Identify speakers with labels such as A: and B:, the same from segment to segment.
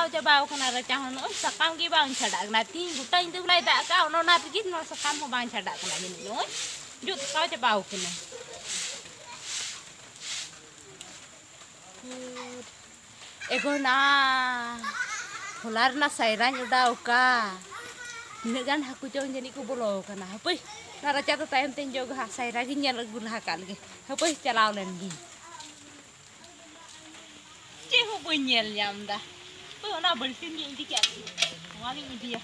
A: चाबाव कना रचा हन सकाम गे बांग छाड़ा कना ती गुटा इंदु लाई दा का ओना तगी नो सकाम हो बांग छाड़ा कना जिनि नो जुत का चाबाव कना एगोना होलारना साइरान उडाव का निगान हाकु जों जनि को बोलो कना हपै ना रचा तो टाइम तेन जोग हा साइरा gi nyel गुना काल गे हपै चलाव लेन गी चे हो बई nyel nyam दा तो ना बल्टिन नि इदी क्या वाली इदिया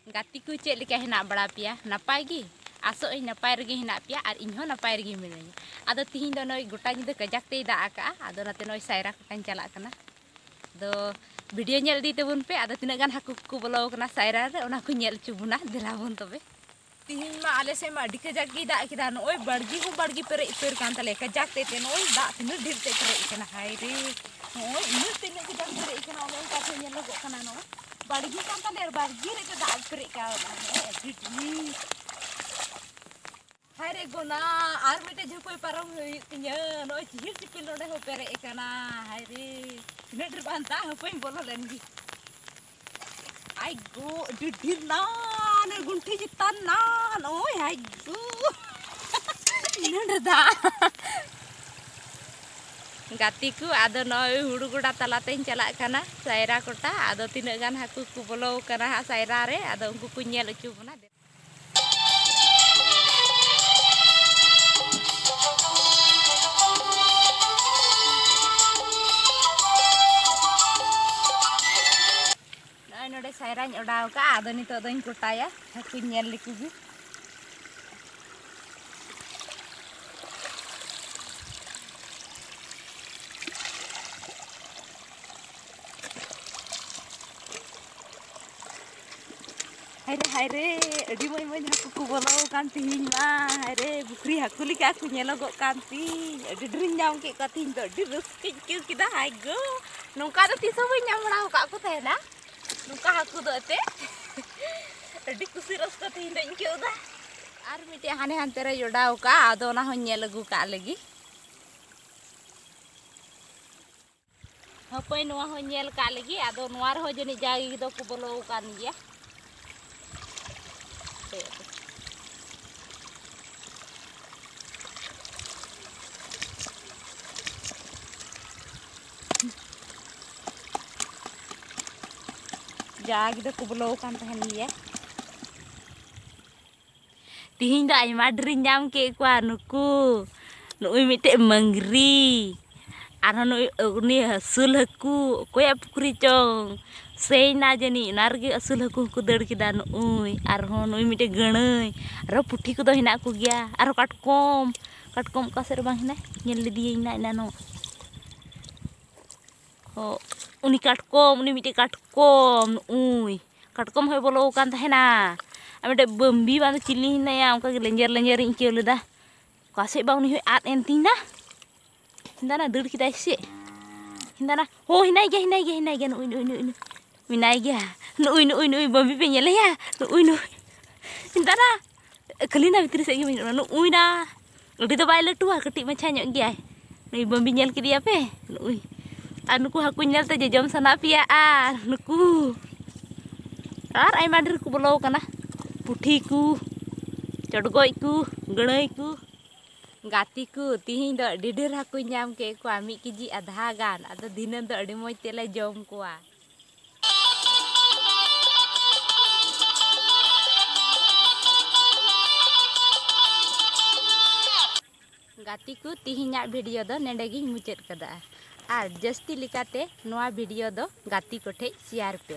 A: गाती को चे लेका हेना बड़ा पिया नापाय गी आसो इ नापाय रगे हेना पिया और इन्हो नापाय रगे मिनाया आदो तिहिन दो नय गोटा गिदा कजाक ते दा आका आदो नाते नय सायरा कान चला कना दो वीडियो नेल दी तबुन पे आदो तिना गान हाकु को बोलो कना सायरा रे ओना को नेल चुबुना देलाबुन तबे तिहिन मा आले से मा अडी कजाक गी दा किदा नय बड़गी हो बड़गी पेरे पेर कान तले कजाक ते नय दा तिना ढेर ते पेरे कना हाय रे नय इन तिना कजाक पेरे कना ओन का से नेल गो कना नय बड़गी कान तले बड़गी रे दा पेरे का अडी हाय रे गोना आर मिटे झपय पारम तिया नय चिहिर चिपिल नोडे हो पेरे कना हाय रे तिना ढेर बांता हपय बोलो लेनगी आई गो डिढिर ना ने गुंठी जितान ना ओय हाय गो नंडदा गाती को आदो नय हुड़ुगुड़ा तलातेन चला कना सायरा कोटा आदो तिना गान हाकु को बोलो कना सायरा रे आदो उनको को नेल चुबना नोडे सायरा उड़ाव का आदो नितो दोन कोटाया हाकु नेल लिकुगी हाय रे अडी मय मय हाकु को बोलो कान तिहिन मा हाय रे बुकरी हाकु लिका को नेलगो कान ती अडी ड्रिन जाम के कथिन तो अडी रस्के के किदा हाय गो नोका तो तिसो बय नाम बड़ाव का को थायना नुका हाकु दो ते अडी कुसी रस्का तिहिन दइन के उदा आर मिटे हाने हानते रे जोडाव का आदो ना हो नेल गु का लगी हपय नोवा हो नेल का लगी आदो नोवार हो जनि जागी दो को बोलो कान गिया जागी दो को बोलो कान तहन गिया तिहिन दा आइमा ड्रिन जाम के kwa नुकु नुई मिटे मंगरी आरो नुई उनी हसुल हकु कोया पुकुरी चोंग सेना जनी नारगे असुल हकु को दड़ किदा नुई आरो नुई मिटे गणई आरो पुठी को दो हिना को गया आरो काटकोम का सेर बांग हिना नेल लिदिये ना इनानो हो उनी काटकोम उनी मिटे काटकोम उई काटकोम होय बोलो कान तहेना आमेटे बम्बी बांध चिली हिनाया उनका लेंजर इंके लेदा कासे बाउनी होय आत एंतिना हिंदाना दड़ किदा से हिंदाना हो हिनाय गया नुई मिनाय गया नुई बम्बी पे नेलया नुई हिंदाना खलीना भितरी से गे नुई ना अडी तो बाय लटुआ कटी मछा ᱧᱚᱜ गया नुई बम्बी नेल किदिया पे नुई आर नुकु हाकु नेल ते जम सना पिया आर नुकु आर आइमा ढेर को बोलो कना पुठी को चडगोय को गणई को गाती को तिहिन दो अडी ढेर हाकु नाम के को 1 केजी आधा गान आदो दिनन दो अडी मोज तेले जम कोआ गाती को तिहिना वीडियो दो नेडे गी मुचाद कदा आर जस्ती लिकाते नोआ वीडियो दो गाती को ठे शेयर पे।